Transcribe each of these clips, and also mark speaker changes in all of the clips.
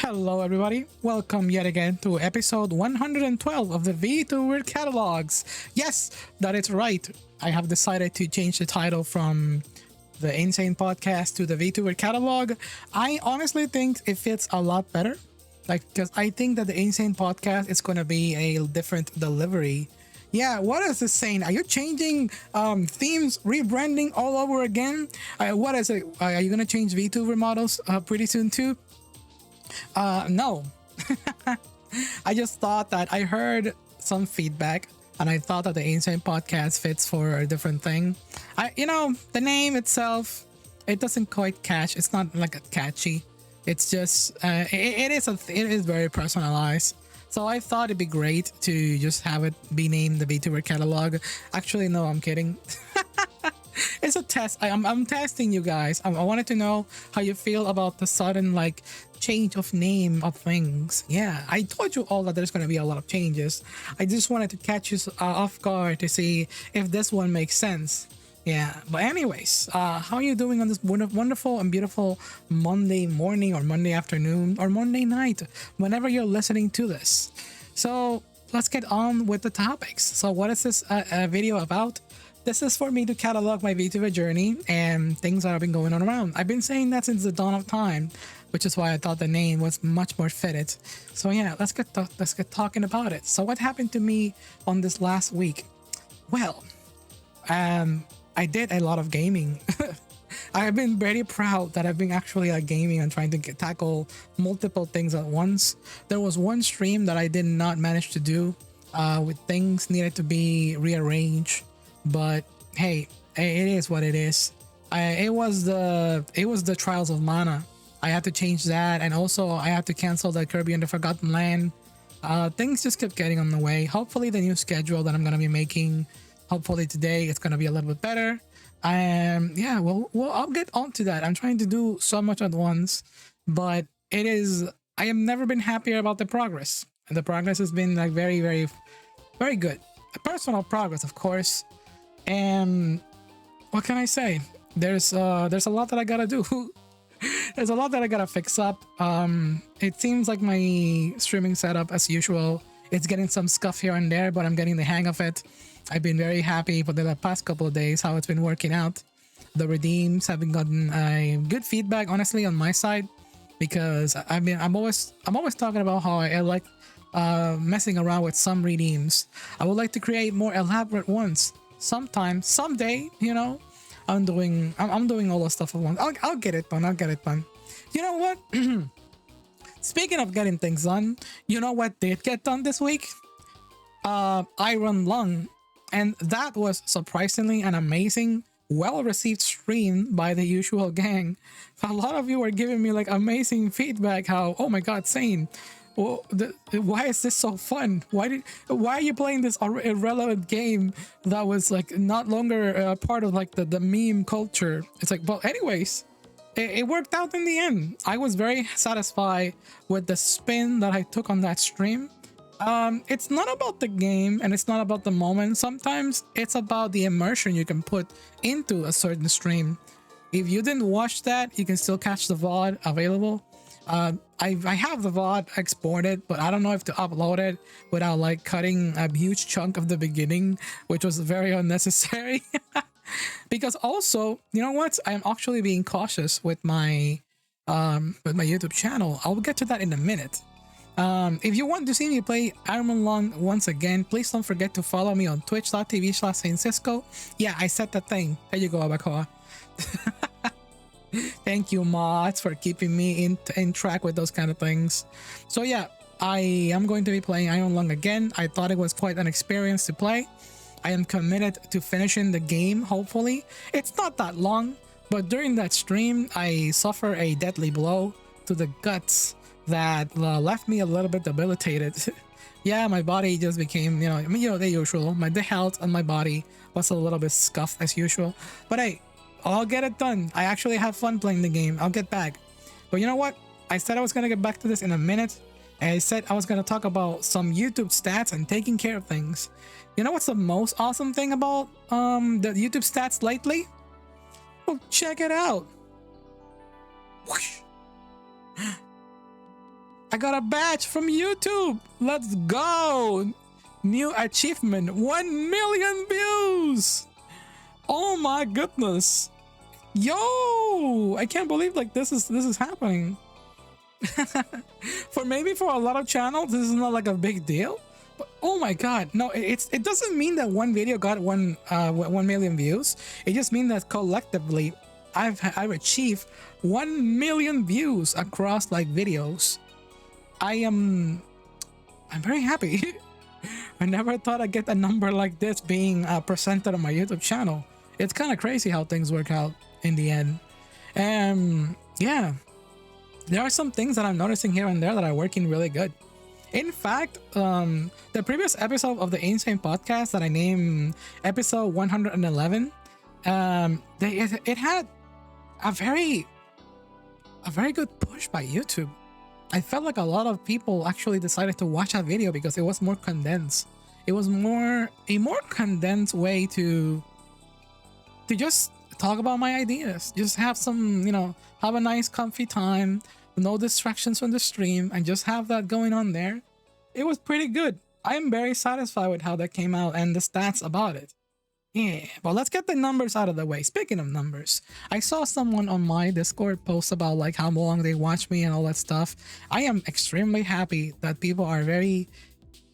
Speaker 1: Hello, everybody. Welcome yet again to episode 112 of the Vtuber catalogs. Yes, that is right. I have decided to change the title from the Insane Podcast to the Vtuber catalog. I honestly think it fits a lot better. Because I think that the Insane Podcast is going to be a different delivery. Yeah, what is this saying? Are you changing themes, rebranding all over again? What is it? Are you going to change VTuber models pretty soon too? No. I just thought that I heard some feedback and I thought that the Insane Podcast fits for a different thing. The name itself, it doesn't quite catch. It's not like a catchy. It's just, it is very personalized. So I thought it'd be great to just have it be named the VTuber catalog. Actually, no, I'm kidding. It's a test. I'm testing you guys. I wanted to know how you feel about the sudden change of name of things. Yeah, I told you all that there's going to be a lot of changes. I just wanted to catch you off guard to see if this one makes sense. Yeah, but anyways, how are you doing on this wonderful and beautiful Monday morning or Monday afternoon or Monday night, whenever you're listening to this? So let's get on with the topics. So what is this video about? This is for me to catalog my VTuber journey and things that have been going on around. I've been saying that since the dawn of time, which is why I thought the name was much more fitted. So yeah, let's get talking about it. So what happened to me on this last week? Well, I did a lot of gaming. I have been very proud that I've been actually gaming and trying to tackle multiple things at once. There was one stream that I did not manage to do with things needed to be rearranged. But hey, it is what it is. It was the Trials of Mana. I had to change that, and also I had to cancel the Kirby and the Forgotten Land. Things just kept getting on the way. Hopefully the new schedule that I'm gonna be making, hopefully today it's gonna be a little bit better. Yeah, well, I'll get on to that. I'm trying to do so much at once, but I have never been happier about the progress. And the progress has been very, very, very good. Personal progress, of course. And what can I say? There's a lot that I gotta do. There's a lot that I gotta fix up. It seems like my streaming setup, as usual, it's getting some scuff here and there, but I'm getting the hang of it. I've been very happy for the past couple of days how it's been working out. The redeems have been gotten good feedback, honestly, on my side, because I'm always talking about how I like messing around with some redeems. I would like to create more elaborate ones. Someday, I'm doing all the stuff at once. I'll get it done. You know what? Speaking of getting things done, you know what did get done this week? Iron Lung, and that was surprisingly an amazing, well-received stream by the usual gang. A lot of you are giving me amazing feedback. How, oh my god, Sane, well, why is this so fun? Why are you playing this irrelevant game that was not longer part of the meme culture? It's but anyways, it worked out in the end. I was very satisfied with the spin that I took on that stream. It's not about the game and it's not about the moment. Sometimes it's about the immersion you can put into a certain stream. If you didn't watch that, you can still catch the VOD available. I have the VOD exported, but I don't know if to upload it without cutting a huge chunk of the beginning, which was very unnecessary. Because also, you know what? I'm actually being cautious with my YouTube channel. I'll get to that in a minute. If you want to see me play Iron Lung once again, please don't forget to follow me on twitch.tv/Saincisco. Yeah, I said that thing. There you go, Abacoa. Thank you, mods, for keeping me in track with those kind of things. So yeah, I am going to be playing Iron Lung again. I thought it was quite an experience to play. I am committed to finishing the game, hopefully. It's not that long, but during that stream, I suffered a deadly blow to the guts that left me a little bit debilitated. Yeah, my body just became, the usual. The health on my body was a little bit scuffed as usual. But hey, I'll get it done. I actually have fun playing the game. I'll get back. But you know what? I said I was going to get back to this in a minute. And I said I was going to talk about some YouTube stats and taking care of things. You know what's the most awesome thing about the YouTube stats lately? Well, check it out. Whoosh. I got a badge from YouTube. Let's go. New achievement, 1 million views. Oh my goodness. Yo, I can't believe like this is happening. For a lot of channels, this is not like a big deal. But oh my god, no, it doesn't mean that one video got 1 million views. It just means that collectively I've achieved 1 million views across like videos. I'm very happy. I never thought I'd get a number like this being presented on my YouTube channel. It's kind of crazy how things work out in the end. Yeah, there are some things that I'm noticing here and there that are working really good. In fact, the previous episode of the Insane podcast that I named episode 111, it had a very good push by YouTube. I felt like a lot of people actually decided to watch that video because it was more condensed. It was a more condensed way to just talk about my ideas. Just have some, have a nice comfy time, no distractions from the stream, and just have that going on there. It was pretty good. I'm very satisfied with how that came out and the stats about it. Yeah, but let's get the numbers out of the way. Speaking of numbers, I saw someone on my Discord post about like how long they watch me and all that stuff. I am extremely happy that people are very,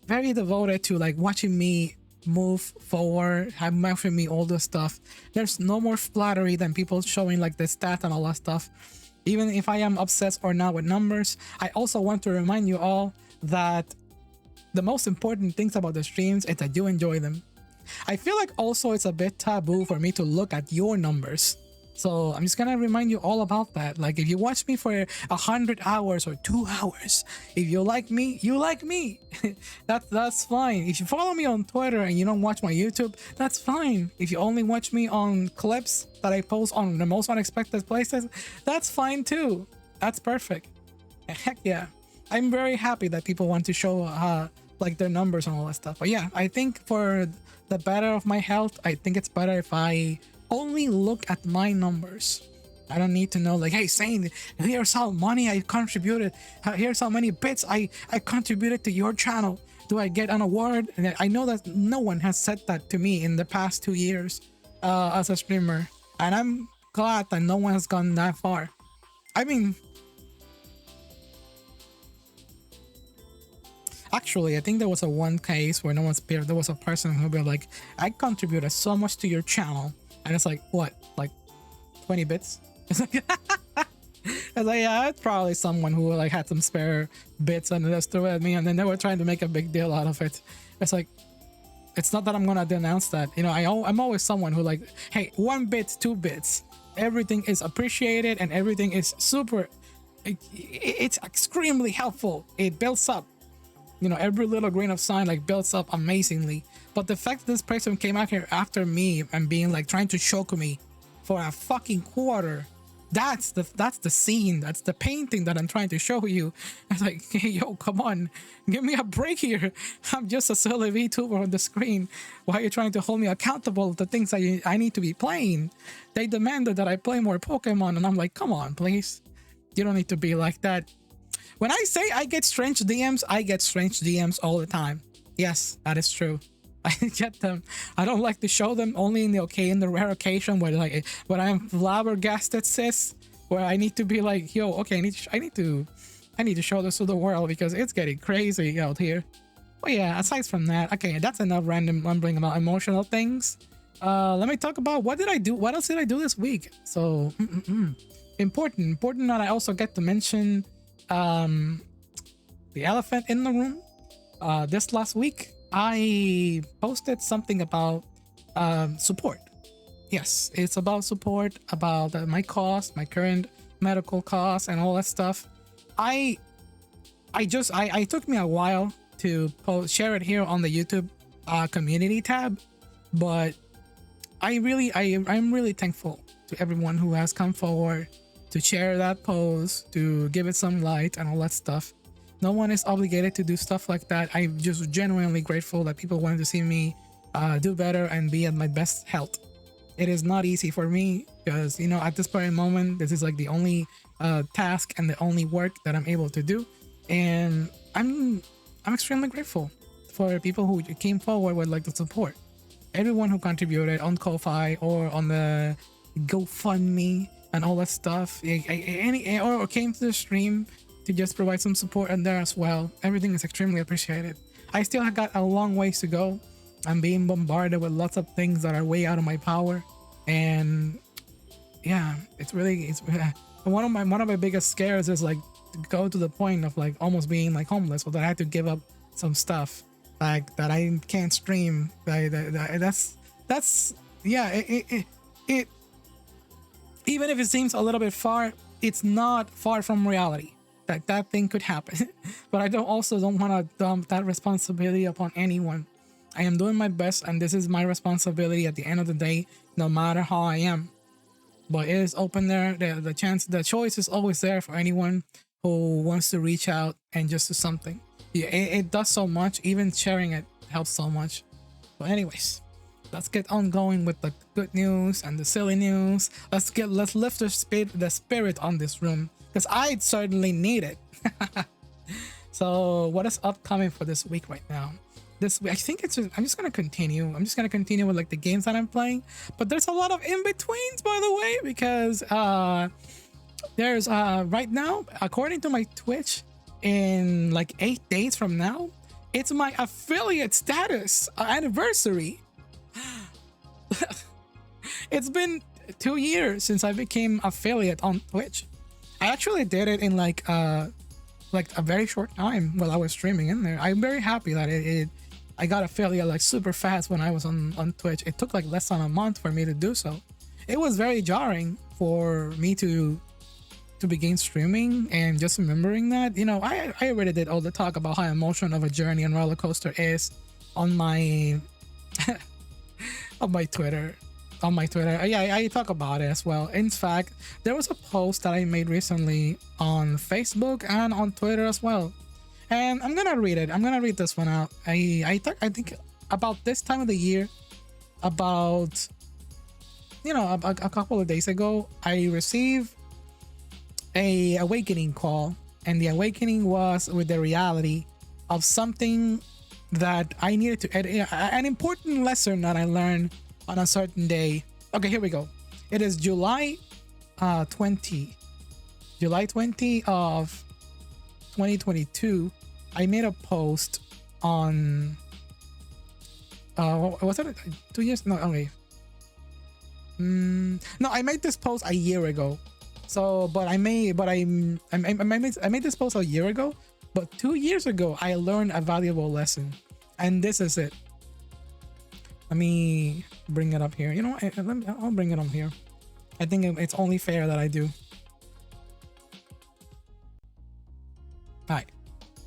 Speaker 1: very devoted to like watching me move forward, have watching me all this stuff. There's no more flattery than people showing like the stats and all that stuff. Even if I am obsessed or not with numbers, I also want to remind you all that the most important things about the streams is that you enjoy them. I feel like also it's a bit taboo for me to look at your numbers. So I'm just gonna remind you all about that. Like if you watch me for 100 hours or 2 hours, if you like me, you like me. That's fine. If you follow me on Twitter and you don't watch my YouTube, that's fine. If you only watch me on clips that I post on the most unexpected places, that's fine too. That's perfect. Heck yeah. I'm very happy that people want to show like their numbers and all that stuff. But yeah, I think for the better of my health, I think it's better if I only look at my numbers. I don't need to know like, hey, Saint, here's how money I contributed. Here's how many bits I contributed to your channel. Do I get an award? And I know that no one has said that to me in the past 2 years as a streamer. And I'm glad that no one has gone that far. I mean, actually, I think there was one case where there was a person who be like, I contributed so much to your channel. And it's like, what? Like 20 bits? It's like, yeah, it's probably someone who like had some spare bits and just threw it at me. And then they were trying to make a big deal out of it. It's like, it's not that I'm going to denounce that. I'm always someone who like, hey, 1 bit, 2 bits. Everything is appreciated and everything is super. It's extremely helpful. It builds up. Every little grain of sand like builds up amazingly. But the fact that this person came out here after me and being like trying to choke me for a fucking quarter, that's the scene, that's the painting that I'm trying to show you. It's like, hey, yo, come on, give me a break here. I'm just a silly VTuber on the screen. Why are you trying to hold me accountable to things that I need to be playing? They demanded that I play more Pokemon, and I'm like, come on, please. You don't need to be like that. When I say I get strange DMs, I get strange DMs all the time. Yes, that is true. I get them. I don't like to show them, only in the rare occasion where like when I'm flabbergasted, sis, where I need to be like, yo, okay, I need to show this to the world because it's getting crazy out here. But yeah, aside from that, okay, that's enough random mumbling about emotional things. Let me talk about what else did I do this week? So important that I also get to mention the elephant in the room. This last week I posted something about support. Yes, it's about support, about my cost, my current medical costs and all that stuff. I took me a while to share it here on the YouTube community tab, but I'm really thankful to everyone who has come forward to share that post, to give it some light and all that stuff. No one is obligated to do stuff like that. I'm just genuinely grateful that people wanted to see me do better and be at my best health. It is not easy for me because, at this present moment, this is like the only task and the only work that I'm able to do. And I'm extremely grateful for people who came forward with like the support. Everyone who contributed on Ko-fi or on the GoFundMe and all that stuff, or came to the stream to just provide some support in there as well. Everything is extremely appreciated. I still have got a long ways to go. I'm being bombarded with lots of things that are way out of my power, and yeah, it's one of my biggest scares is like to go to the point of like almost being like homeless, or that I had to give up some stuff like that I can't stream. That's yeah. It even if it seems a little bit far, it's not far from reality that thing could happen. But I don't want to dump that responsibility upon anyone. I am doing my best, and this is my responsibility at the end of the day, no matter how I am. But it is open there. The choice is always there for anyone who wants to reach out and just do something. Yeah, it does so much. Even sharing it helps so much. But anyways, let's get on going with the good news and the silly news. Let's lift the spirit on this room, because I certainly need it. So what is upcoming for this week right now? This week, I think I'm just gonna continue. I'm just gonna continue with like the games that I'm playing. But there's a lot of in-betweens, by the way, because there's right now, according to my Twitch, in like 8 days from now, it's my affiliate status anniversary. It's been 2 years since I became affiliate on Twitch. I actually did it in like a very short time while I was streaming in there. I'm very happy that I got affiliate like super fast when I was on Twitch. It took like less than a month for me to do so. It was very jarring for me to begin streaming, and just remembering that, I already did all the talk about how emotional of a journey and roller coaster is on my on my Twitter. Yeah, I talk about it as well. In fact, there was a post that I made recently on Facebook and on Twitter as well, and I'm gonna read it. I'm gonna read this one out. I think about this time of the year, about a couple of days ago, I received a awakening call, and the awakening was with the reality of something that I needed to an important lesson that I learned on a certain day. Okay, here we go. It is July 20 of 2022. I made a post on was it 2 years? No, okay. No, I made this post a year ago. So, but I made this post a year ago, but 2 years ago I learned a valuable lesson, and this is it. Let me bring it up here. You know what? I'll bring it up here. I think it's only fair that I do. Alright,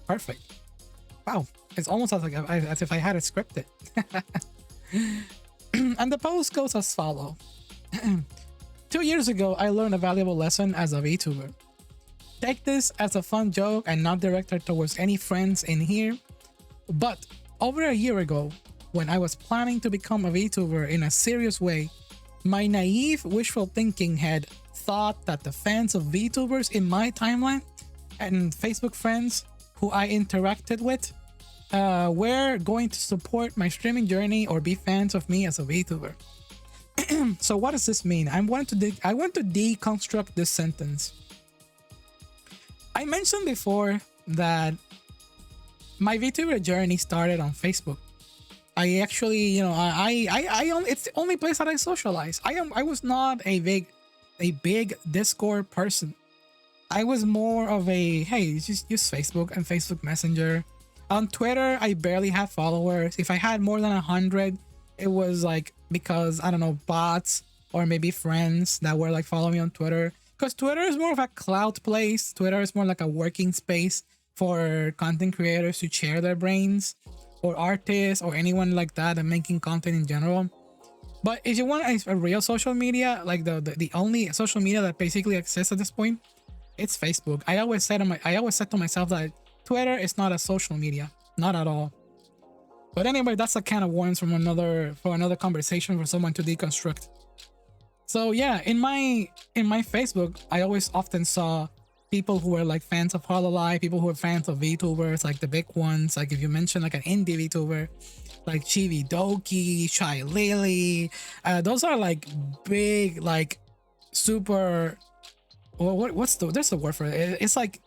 Speaker 1: perfect. Wow, it's almost as if I had it scripted. And the post goes as follows. 2 years ago, I learned a valuable lesson as a VTuber. Take this as a fun joke and not directed towards any friends in here. But over a year ago, when I was planning to become a VTuber in a serious way, my naive, wishful thinking head thought that the fans of VTubers in my timeline and Facebook friends who I interacted with were going to support my streaming journey or be fans of me as a VTuber. So what does this mean? I want to deconstruct this sentence. I mentioned before that my VTuber journey started on Facebook. I actually, it's the only place that I socialize. I was not a big Discord person. I was more of a, hey, just use Facebook and Facebook Messenger. On Twitter, I barely had followers. If I had more than 100, it was like because, I don't know, bots or maybe friends that were like following me on Twitter. Because Twitter is more of a cloud place. Twitter is more like a working space for content creators to share their brains, or artists, or anyone like that and making content in general. But if you want a real social media, like the only social media that basically exists at this point, it's Facebook. I always said to myself that Twitter is not a social media, not at all. But anyway, that's a can of worms for another conversation for someone to deconstruct. So yeah, in my Facebook, I always often saw people who are like fans of Hololive, people who are fans of VTubers, like the big ones. Like if you mention like an indie VTuber, like Chibi Doki, Shy Lily, those are like big, like super. Well, what's the there's a word for it? It's like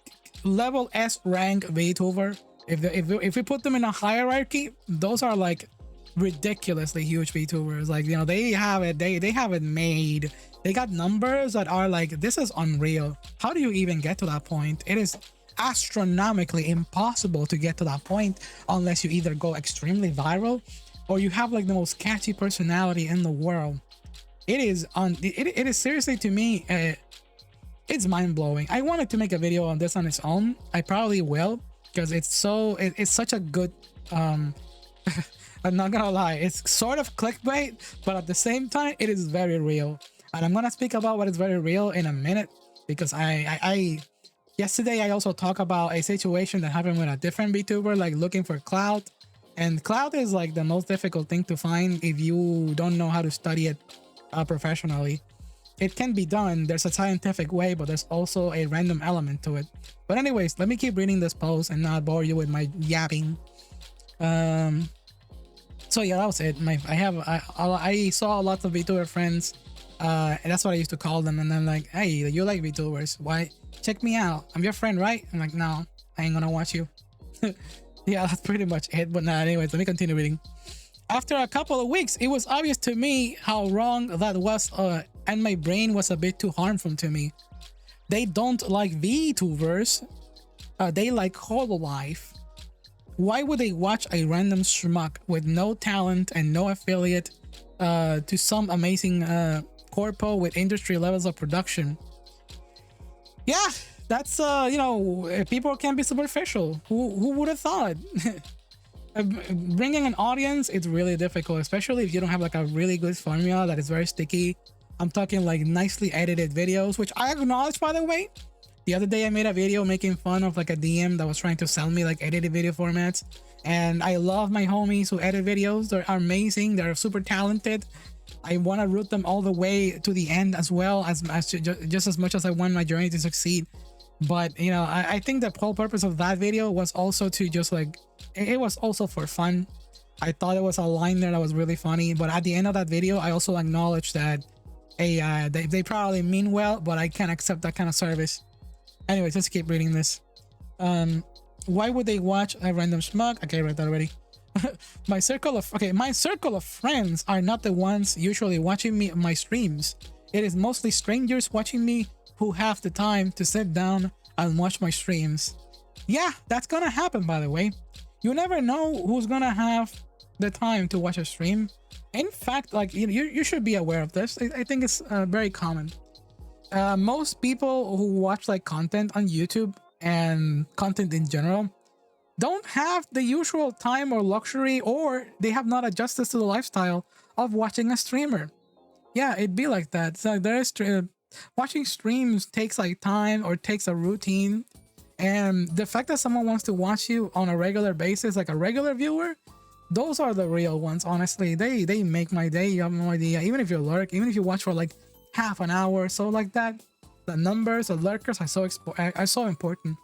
Speaker 1: level S rank VTuber. If we put them in a hierarchy, those are like ridiculously huge VTubers. Like, you know, they have it. They have it made. They got numbers that are like, this is unreal. How do you even get to that point? It is astronomically impossible to get to that point unless you either go extremely viral or you have like the most catchy personality in the world. It is seriously, to me, it's mind-blowing. I wanted to make a video on this on its own. I probably will, because it's such a good I'm not gonna lie, it's sort of clickbait, but at the same time it is very real. And I'm gonna speak about what is very real in a minute, because I yesterday I also talked about a situation that happened with a different VTuber, like looking for clout. And clout is like the most difficult thing to find if you don't know how to study it professionally. It can be done. There's a scientific way, but there's also a random element to it. But anyways, let me keep reading this post and not bore you with my yapping. So yeah, that was it. I saw lots of VTuber friends, and that's what I used to call them. And then like, hey, you like VTubers? Why? Check me out. I'm your friend, right? I'm like, no, I ain't gonna watch you. Yeah, that's pretty much it. But nah, anyways, let me continue reading. After a couple of weeks, it was obvious to me how wrong that was, and my brain was a bit too harmful to me. They don't like VTubers. They like Hololive. Why would they watch a random schmuck with no talent and no affiliate to some amazing corpo with industry levels of production? Yeah, that's you know, people can be superficial. Who would have thought? Bringing an audience, it's really difficult, especially if you don't have like a really good formula that is very sticky. I'm talking like nicely edited videos, which I acknowledge, by the way. The other day I made a video making fun of like a DM that was trying to sell me like edited video formats, and I love my homies who edit videos. They're amazing. They're super talented. I want to root them all the way to the end, as well as just as much as I want my journey to succeed. But you know, I think the whole purpose of that video was also to just like, it was also for fun. I thought it was a line there that was really funny, but at the end of that video I also acknowledged that they probably mean well, but I can't accept that kind of service. Anyways, let's keep reading this. Why would they watch a random schmuck? Okay, I read that already. my circle of friends are not the ones usually watching me my streams. It is mostly strangers watching me who have the time to sit down and watch my streams. Yeah, that's gonna happen, by the way. You never know who's gonna have the time to watch a stream. In fact, like you should be aware of this. I think it's very common. Most people who watch like content on YouTube and content in general don't have the usual time or luxury, or they have not adjusted to the lifestyle of watching a streamer. Yeah, it'd be like that. So there's watching streams takes like time, or takes a routine, and the fact that someone wants to watch you on a regular basis, like a regular viewer, those are the real ones. Honestly, they make my day. You have no idea. Even if you lurk, even if you watch for like half an hour or so like that, the numbers of lurkers are so important.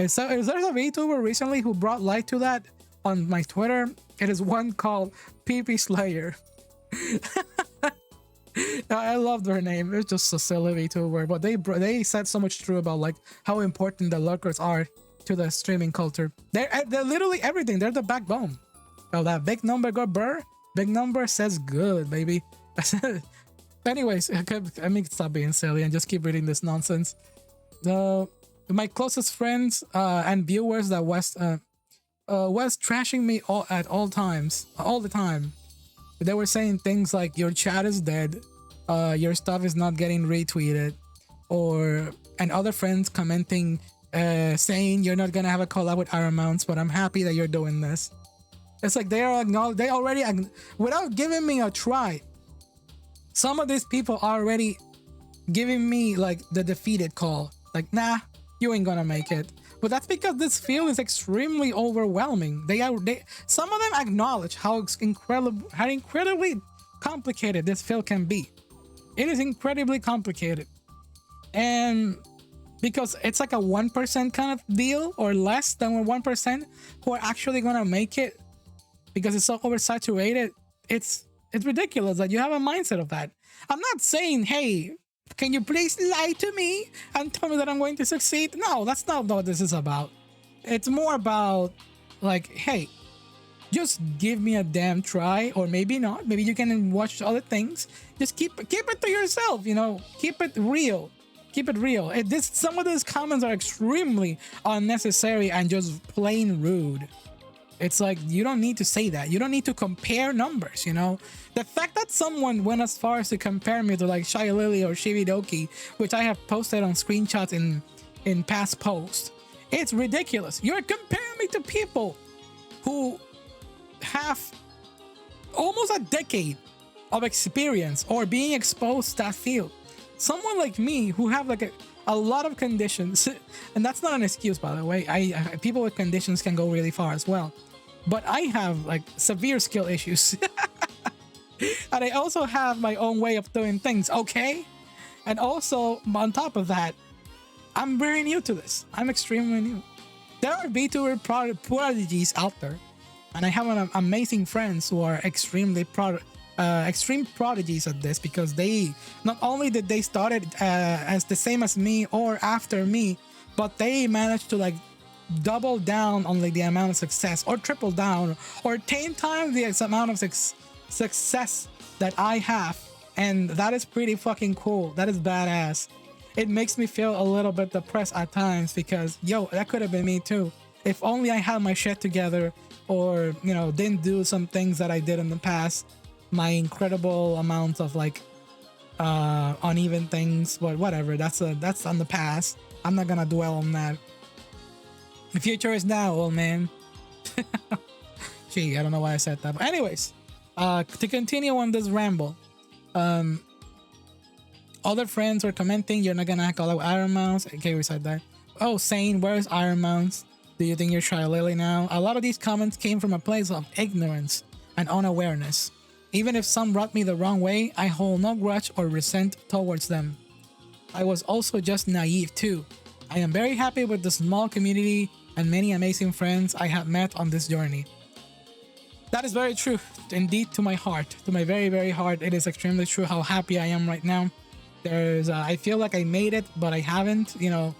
Speaker 1: And so there's a VTuber recently who brought light to that on my Twitter. It is one called PP Slayer. I love their name. It's just a silly VTuber, but they said so much true about like how important the lurkers are to the streaming culture. They're literally everything. They're the backbone. Oh, that big number go burr. Big number says good, baby. Anyways, I mean, stop being silly and just keep reading this nonsense. My closest friends and viewers that was trashing me at all times, all the time. They were saying things like, your chat is dead, your stuff is not getting retweeted, and other friends commenting saying you're not gonna have a collab with Iron Mounts, but I'm happy that you're doing this. It's like they already, without giving me a try, some of these people are already giving me like the defeated call. Like, nah, you ain't gonna make it. But that's because this field is extremely overwhelming. Some of them acknowledge how incredibly complicated this field can be. It is incredibly complicated. And because it's like a 1% kind of deal or less than 1% who are actually gonna make it because it's so oversaturated. It's ridiculous that you have a mindset of that. I'm not saying, hey, can you please lie to me and tell me that I'm going to succeed? No, that's not what this is about. It's more about like, hey, just give me a damn try, or maybe not. Maybe you can watch other things. Just keep it to yourself. You know, keep it real. Keep it real. Some of those comments are extremely unnecessary and just plain rude. It's like, you don't need to say that. You don't need to compare numbers, you know? The fact that someone went as far as to compare me to like Shy Lily or Shividoki, which I have posted on screenshots in past posts, it's ridiculous. You're comparing me to people who have almost a decade of experience or being exposed to that field. Someone like me who have like a lot of conditions, and that's not an excuse, by the way. People with conditions can go really far as well. But I have like severe skill issues. And I also have my own way of doing things, okay? And also, on top of that, I'm very new to this. I'm extremely new. There are VTuber prodigies out there, and I have amazing friends who are extreme prodigies at this, because they not only did they started as the same as me or after me, but they managed to like double down on like the amount of success, or triple down, or 10 times the amount of success that I have. And that is pretty fucking cool. That is badass. It makes me feel a little bit depressed at times, because yo, that could have been me too. If only I had my shit together, or you know, didn't do some things that I did in the past. My incredible amounts of like uneven things, but whatever, that's on the past. I'm not gonna dwell on that. The future is now, old man. Gee, I don't know why I said that, but anyways, to continue on this ramble, other friends were commenting, you're not gonna call out Iron Mouse. Okay, we said that. Oh, Sane, where's Iron Mouse? Do you think you're Shy Lily now? A lot of these comments came from a place of ignorance and unawareness. Even if some rubbed me the wrong way, I hold no grudge or resent towards them. I was also just naive too. I am very happy with the small community and many amazing friends I have met on this journey. That is very true. Indeed, to my heart, to my very, very heart, it is extremely true how happy I am right now. I feel like I made it, but I haven't, you know.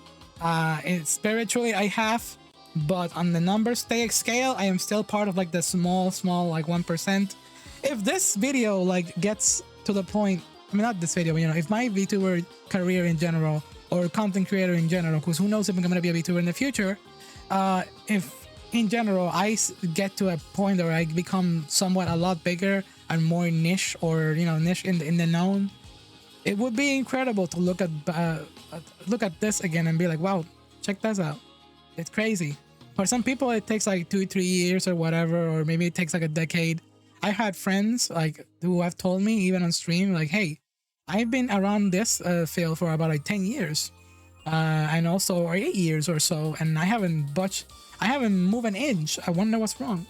Speaker 1: Spiritually, I have, but on the numbers scale, I am still part of like the small, like 1%. If this video like gets to the point, I mean, not this video, but, you know, if my VTuber career in general, or content creator in general, because who knows if I'm gonna be a VTuber in the future, if in general I get to a point where I become somewhat a lot bigger and more niche, or you know, niche in the known, it would be incredible to look at this again and be like, wow, check this out. It's crazy. For some people it takes like 2-3 years or whatever, or maybe it takes like a decade. I had friends like who have told me even on stream like, hey, I've been around this field for about like 10 years and also or 8 years or so, and I haven't moved an inch. I wonder what's wrong.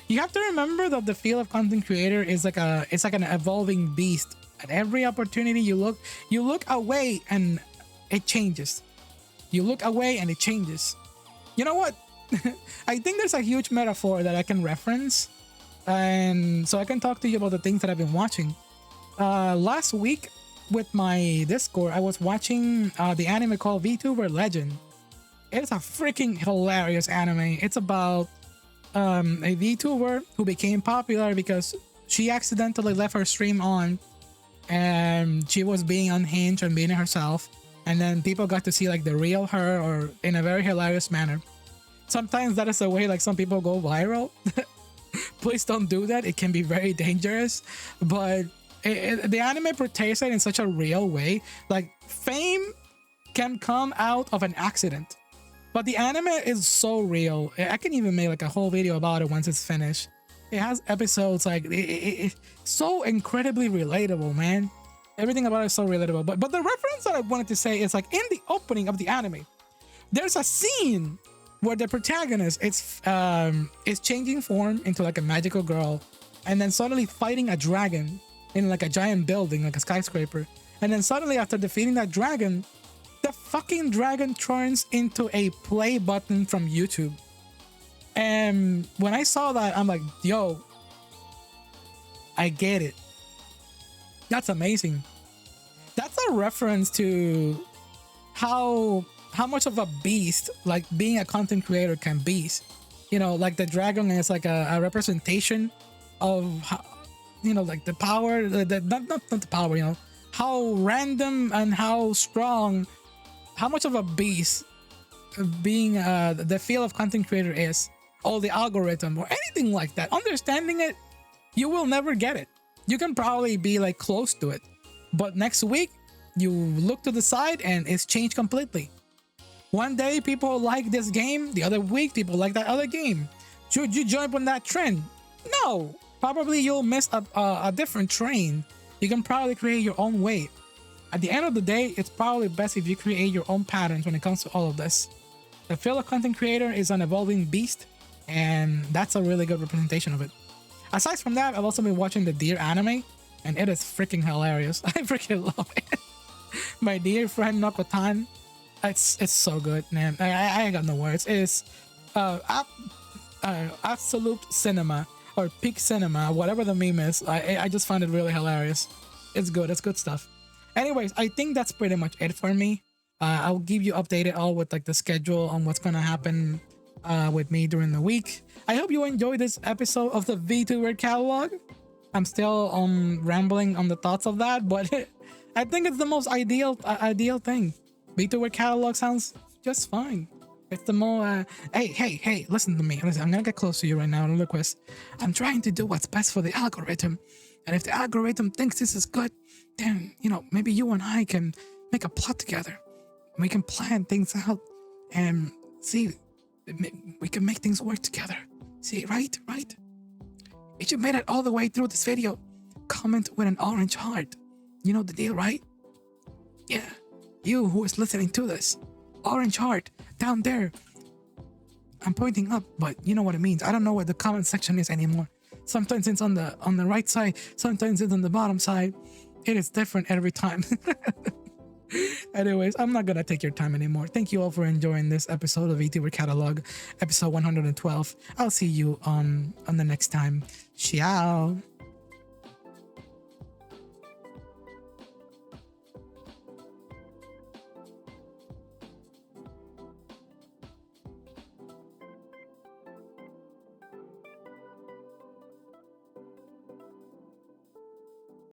Speaker 1: You have to remember that the field of content creator is like it's like an evolving beast. At every opportunity you look away and it changes. You look away and it changes. You know what? I think there's a huge metaphor that I can reference, and so I can talk to you about the things that I've been watching. Last week with my Discord, I was watching the anime called Vtuber Legend. It's a freaking hilarious anime. It's about a VTuber who became popular because she accidentally left her stream on, and she was being unhinged and being herself, and then people got to see like the real her, or in a very hilarious manner. Sometimes that is the way like some people go viral. Please don't do that. It can be very dangerous, but the anime portrays it in such a real way. Like, fame can come out of an accident, but the anime is so real. I can even make like a whole video about it once it's finished. It has episodes like it's so incredibly relatable, man. Everything about it is so relatable. But the reference that I wanted to say is like in the opening of the anime, there's a scene where the protagonist is changing form into like a magical girl, and then suddenly fighting a dragon in like a giant building, like a skyscraper. And then suddenly after defeating that dragon the fucking dragon turns into a play button from YouTube. And when I saw that, I'm like, yo, I get it. That's amazing. That's a reference to how much of a beast like being a content creator can be. You know, like the dragon is like a representation of how, you know, like the power, not the power, you know, how random and how strong, how much of a beast being the field of content creator is, all the algorithm or anything like that. Understanding it, you will never get it. You can probably be like close to it, but next week you look to the side and it's changed completely. One day people like this game, the other week people like that other game. Should you jump on that trend? No, probably you'll miss a different train. You can probably create your own way. At the end of the day, it's probably best if you create your own patterns when it comes to all of this. The field of content creator is an evolving beast, and that's a really good representation of it. Aside from that, I've also been watching the Deer anime, and it is freaking hilarious. I freaking love it. My dear friend Nokotan, it's so good, man. I ain't got no words. It's absolute cinema or peak cinema, whatever the meme is. I just find it really hilarious. It's good. It's good stuff. Anyways, I think that's pretty much it for me. I'll give you updated all with like the schedule on what's gonna happen with me during the week. I hope you enjoyed this episode of the Vtuber catalog. I'm still rambling on the thoughts of that, but I think it's the most ideal thing. Vtuber catalog sounds just fine. It's the more hey, listen to me. Listen, I'm gonna get close to you right now and request. I'm trying to do what's best for the algorithm, and if the algorithm thinks this is good, then you know, maybe you and I can make a plot together. We can plan things out and see, we can make things work together. See, right? If you made it all the way through this video, comment with an orange heart. You know the deal, right? Yeah, you who is listening to this, orange heart down there. I'm pointing up, but you know what it means. I don't know where the comment section is anymore. Sometimes it's on the right side, sometimes it's on the bottom side. It is different every time. Anyways, I'm not gonna take your time anymore. Thank you all for enjoying this episode of VTuber Catalog, episode 112. I'll see you on the next time. Ciao.